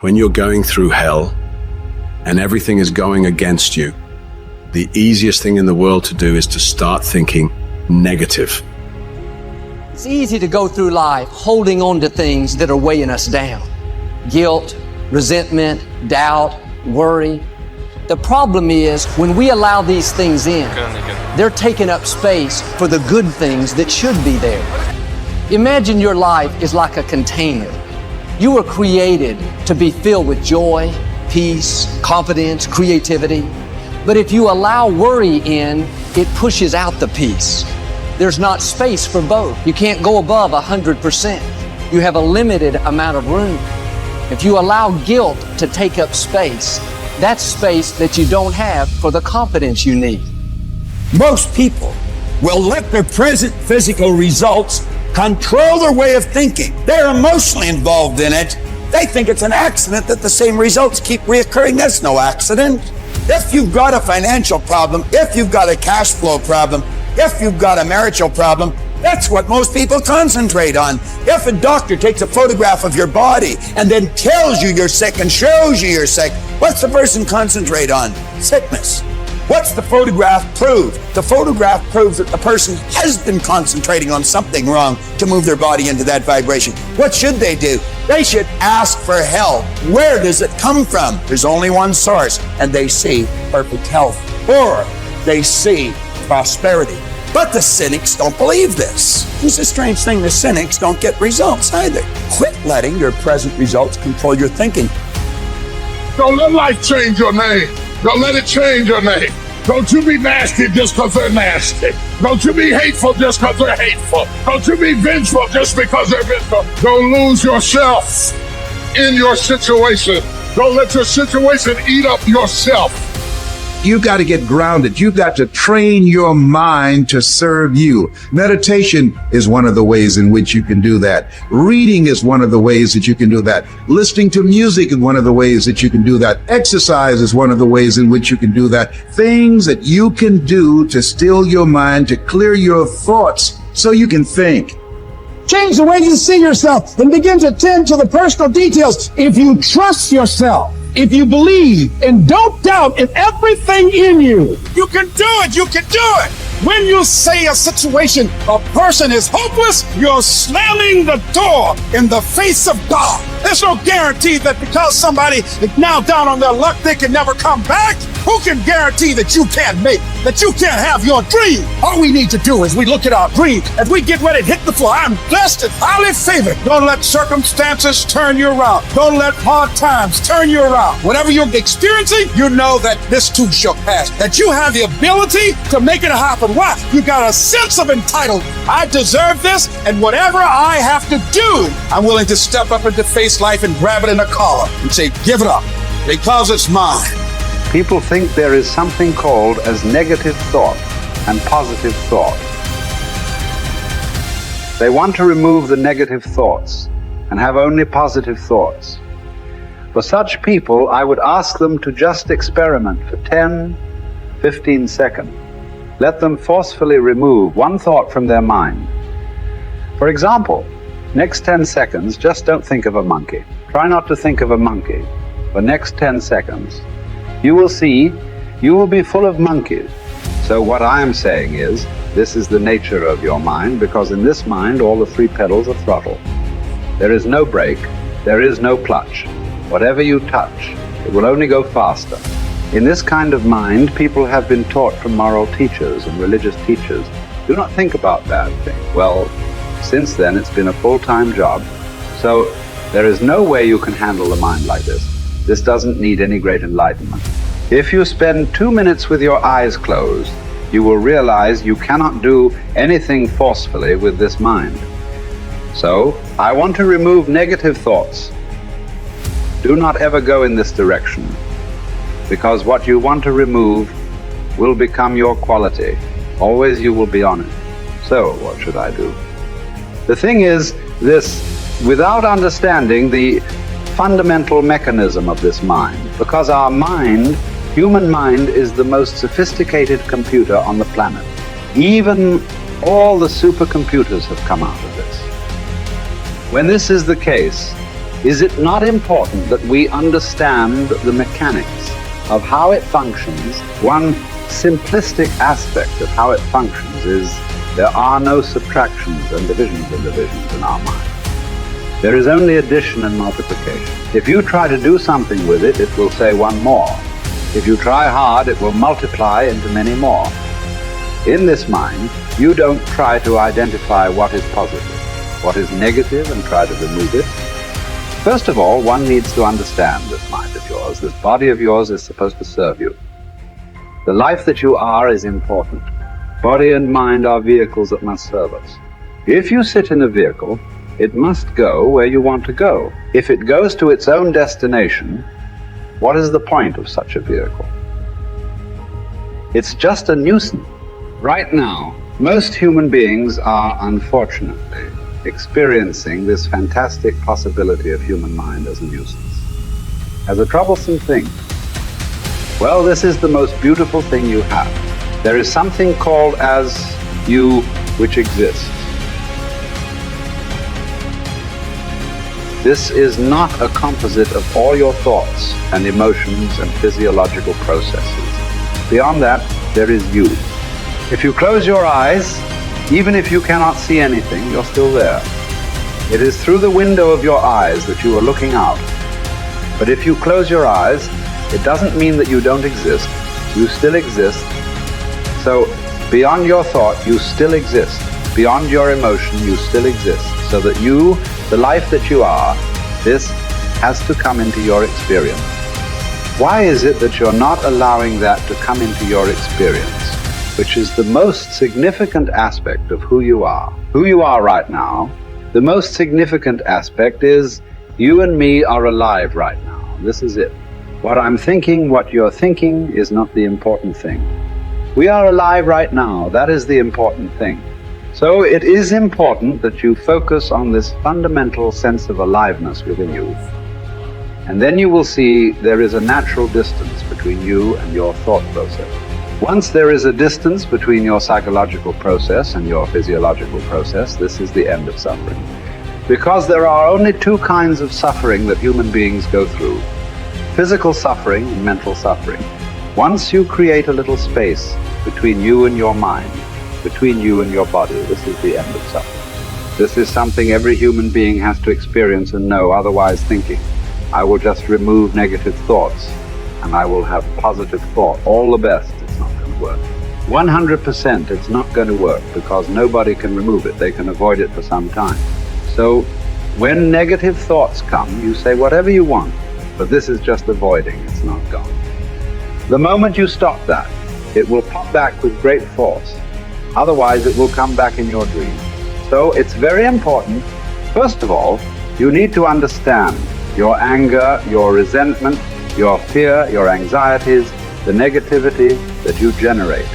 When you're going through hell and everything is going against you, the easiest thing in the world to do is to start thinking negative. It's easy to go through life holding on to things that are weighing us down. Guilt, resentment, doubt, worry. The problem is when we allow these things in, they're taking up space for the good things that should be there. Imagine your life is like a container. You were created to be filled with joy, peace, confidence, creativity. But if you allow worry in, it pushes out the peace. There's not space for both. You can't go above 100%. You have a limited amount of room. If you allow guilt to take up space, that's space that you don't have for the confidence you need. Most people will let their present physical results control their way of thinking. They're emotionally involved in it. They think it's an accident that the same results keep reoccurring. That's no accident. If you've got a financial problem, if you've got a cash flow problem, if you've got a marital problem, that's what most people concentrate on. If a doctor takes a photograph of your body and then tells you you're sick and shows you you're sick, what's the person concentrate on? Sickness. What's the photograph prove? The photograph proves that the person has been concentrating on something wrong to move their body into that vibration. What should they do? They should ask for help. Where does it come from? There's only one source, and they see perfect health, or they see prosperity. But the cynics don't believe this. It's a strange thing, the cynics don't get results either. Quit letting your present results control your thinking. Don't let life change your name. Don't let it change your name. Don't you be nasty just because they're nasty. Don't you be hateful just because they're hateful. Don't you be vengeful just because they're vengeful. Don't lose yourself in your situation. Don't let your situation eat up yourself. You've got to get grounded. You've got to train your mind to serve you. Meditation is one of the ways in which you can do that. Reading is one of the ways that you can do that. Listening to music is one of the ways that you can do that. Exercise is one of the ways in which you can do that. Things that you can do to still your mind, to clear your thoughts so you can think. Change the way you see yourself and begin to tend to the personal details. If you trust yourself, if you believe and don't doubt in everything in you, you can do it. You can do it. When you say a situation, a person is hopeless, you're slamming the door in the face of God. There's no guarantee that because somebody is now down on their luck, they can never come back. Who can guarantee that you can't make, that you can't have your dream? All we need to do is we look at our dream. As we get ready to hit the floor, I'm blessed and highly favored. Don't let circumstances turn you around. Don't let hard times turn you around. Whatever you're experiencing, you know that this too shall pass. That you have the ability to make it happen. Why? You got a sense of entitlement. I deserve this, and whatever I have to do, I'm willing to step up and to face life and grab it in a collar and say, give it up, because it's mine. People think there is something called as negative thought and positive thought. They want to remove the negative thoughts and have only positive thoughts. For such people, I would ask them to just experiment for 10, 15 seconds. Let them forcefully remove one thought from their mind. For example, next 10 seconds, just don't think of a monkey. Try not to think of a monkey for next 10 seconds. You will see, you will be full of monkeys. So what I am saying is, this is the nature of your mind, because in this mind, all the 3 pedals are throttle. There is no brake, there is no clutch. Whatever you touch, it will only go faster. In this kind of mind, people have been taught from moral teachers and religious teachers, do not think about bad things. Well, since then, it's been a full-time job. So there is no way you can handle the mind like this. This doesn't need any great enlightenment. If you spend 2 minutes with your eyes closed, you will realize you cannot do anything forcefully with this mind. So, I want to remove negative thoughts. Do not ever go in this direction, because what you want to remove will become your quality. Always you will be on it. So, what should I do? The thing is this, without understanding the fundamental mechanism of this mind, because our mind, human mind, is the most sophisticated computer on the planet. Even all the supercomputers have come out of this. When this is the case, Is it not important that we understand the mechanics of how it functions? One simplistic aspect of how it functions is there are no subtractions and divisions in our mind. There is only addition and multiplication. If you try to do something with it, it will say one more. If you try hard, it will multiply into many more. In this mind, you don't try to identify what is positive, what is negative, and try to remove it. First of all, one needs to understand this mind of yours. This body of yours is supposed to serve you. The life that you are is important. Body and mind are vehicles that must serve us. If you sit in a vehicle, it must go where you want to go. If it goes to its own destination, what is the point of such a vehicle? It's just a nuisance. Right now, most human beings are unfortunately experiencing this fantastic possibility of human mind as a nuisance, as a troublesome thing. Well, this is the most beautiful thing you have. There is something called as you which exists. This is not a composite of all your thoughts and emotions and physiological processes. Beyond that, there is you. If you close your eyes, even if you cannot see anything, you're still there. It is through the window of your eyes that you are looking out. But if you close your eyes, it doesn't mean that you don't exist. You still exist. So beyond your thought, you still exist. Beyond your emotion, you still exist. So that you, the life that you are, this has to come into your experience. Why is it that you're not allowing that to come into your experience, which is the most significant aspect of who you are? Who you are right now, the most significant aspect is you and me are alive right now. This is it. What I'm thinking, what you're thinking is not the important thing. We are alive right now. That is the important thing. So it is important that you focus on this fundamental sense of aliveness within you. And then you will see there is a natural distance between you and your thought process. Once there is a distance between your psychological process and your physiological process, this is the end of suffering. Because there are only two kinds of suffering that human beings go through: physical suffering and mental suffering. Once you create a little space between you and your mind, between you and your body, this is the end of suffering. This is something every human being has to experience and know, otherwise thinking, I will just remove negative thoughts and I will have positive thought. All the best, it's not going to work. 100% it's not going to work, because nobody can remove it. They can avoid it for some time. So when negative thoughts come, you say whatever you want, but this is just avoiding, it's not gone. The moment you stop that, it will pop back with great force. Otherwise, it will come back in your dream. So it's very important, first of all, you need to understand your anger, your resentment, your fear, your anxieties, the negativity that you generate.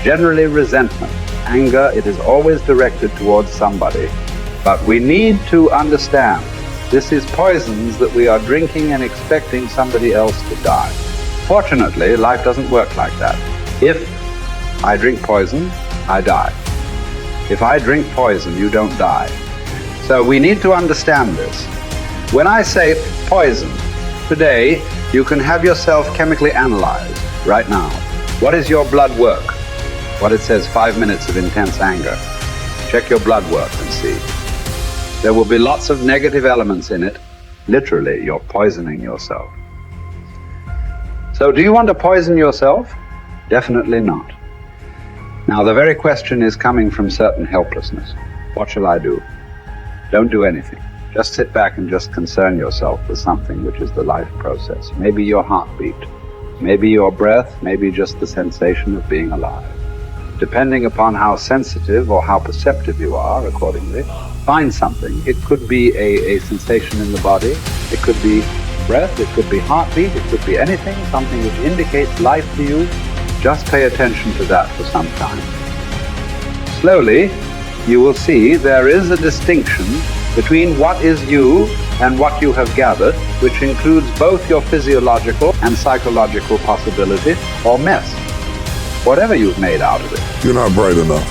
Generally resentment, anger, it is always directed towards somebody. But we need to understand this is poisons that we are drinking and expecting somebody else to die. Fortunately, life doesn't work like that. If I drink poison, I die. If I drink poison, you don't die. So we need to understand this. When I say poison, today you can have yourself chemically analyzed right now. What is your blood work? What it says, 5 minutes of intense anger. Check your blood work and see. There will be lots of negative elements in it. Literally, you're poisoning yourself. So do you want to poison yourself? Definitely not. Now the very question is coming from certain helplessness. What shall I do? Don't do anything. Just sit back and just concern yourself with something which is the life process. Maybe your heartbeat, maybe your breath, maybe just the sensation of being alive. Depending upon how sensitive or how perceptive you are, accordingly, find something. It could be a sensation in the body, it could be breath, it could be heartbeat, it could be anything, something which indicates life to you. Just pay attention to that for some time. Slowly, you will see there is a distinction between what is you and what you have gathered, which includes both your physiological and psychological possibility or mess, whatever you've made out of it. You're not bright enough.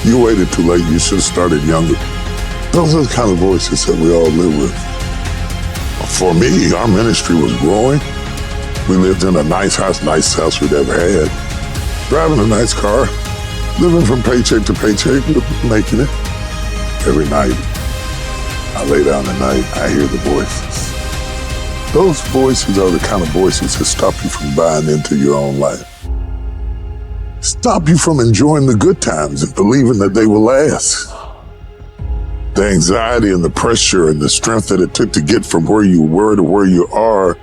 You waited too late. You should have started younger. Those are the kind of voices that we all live with. For me, our ministry was growing. We lived in a nice house we'd ever had. Driving a nice car, living from paycheck to paycheck, making it. Every night, I lay down at night, I hear the voices. Those voices are the kind of voices that stop you from buying into your own life. Stop you from enjoying the good times and believing that they will last. The anxiety and the pressure and the strength that it took to get from where you were to where you are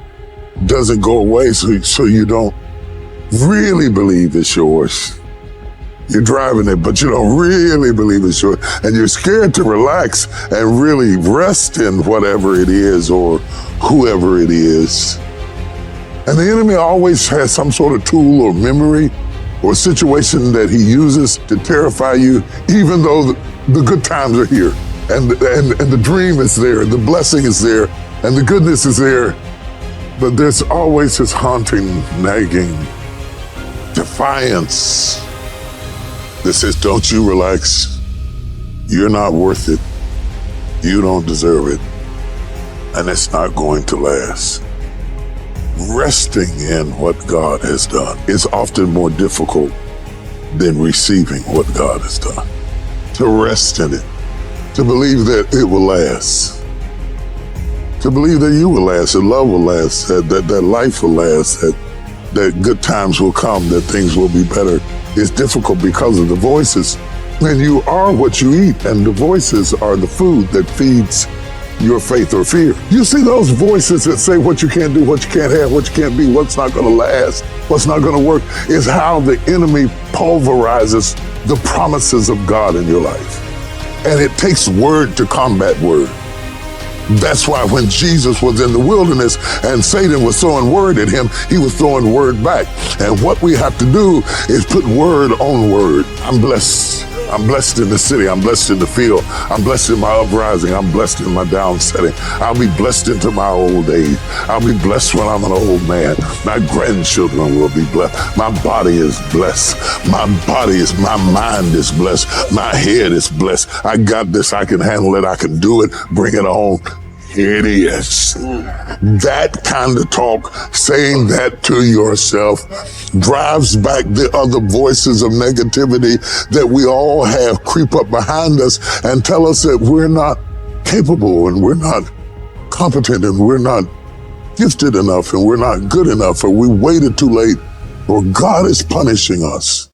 doesn't go away, so you don't really believe it's yours. You're driving it, but you don't really believe it's yours. And you're scared to relax and really rest in whatever it is or whoever it is. And the enemy always has some sort of tool or memory or situation that he uses to terrify you, even though the good times are here and the dream is there, the blessing is there, and the goodness is there. But there's always this haunting, nagging defiance that says, don't you relax. You're not worth it. You don't deserve it. And it's not going to last. Resting in what God has done is often more difficult than receiving what God has done. To rest in it, to believe that it will last, to believe that you will last, that love will last, that life will last, that good times will come, that things will be better. It's difficult because of the voices. And you are what you eat, and the voices are the food that feeds your faith or fear. You see those voices that say what you can't do, what you can't have, what you can't be, what's not going to last, what's not going to work, is how the enemy pulverizes the promises of God in your life. And it takes word to combat word. That's why when Jesus was in the wilderness and Satan was throwing word at him, he was throwing word back. And what we have to do is put word on word. I'm blessed. I'm blessed in the city. I'm blessed in the field. I'm blessed in my uprising. I'm blessed in my downsetting. I'll be blessed into my old age. I'll be blessed when I'm an old man. My grandchildren will be blessed. My body is blessed. My mind is blessed. My head is blessed. I got this. I can handle it. I can do it. Bring it on. Here it is. That kind of talk, saying that to yourself, drives back the other voices of negativity that we all have creep up behind us and tell us that we're not capable and we're not competent and we're not gifted enough and we're not good enough or we waited too late or God is punishing us.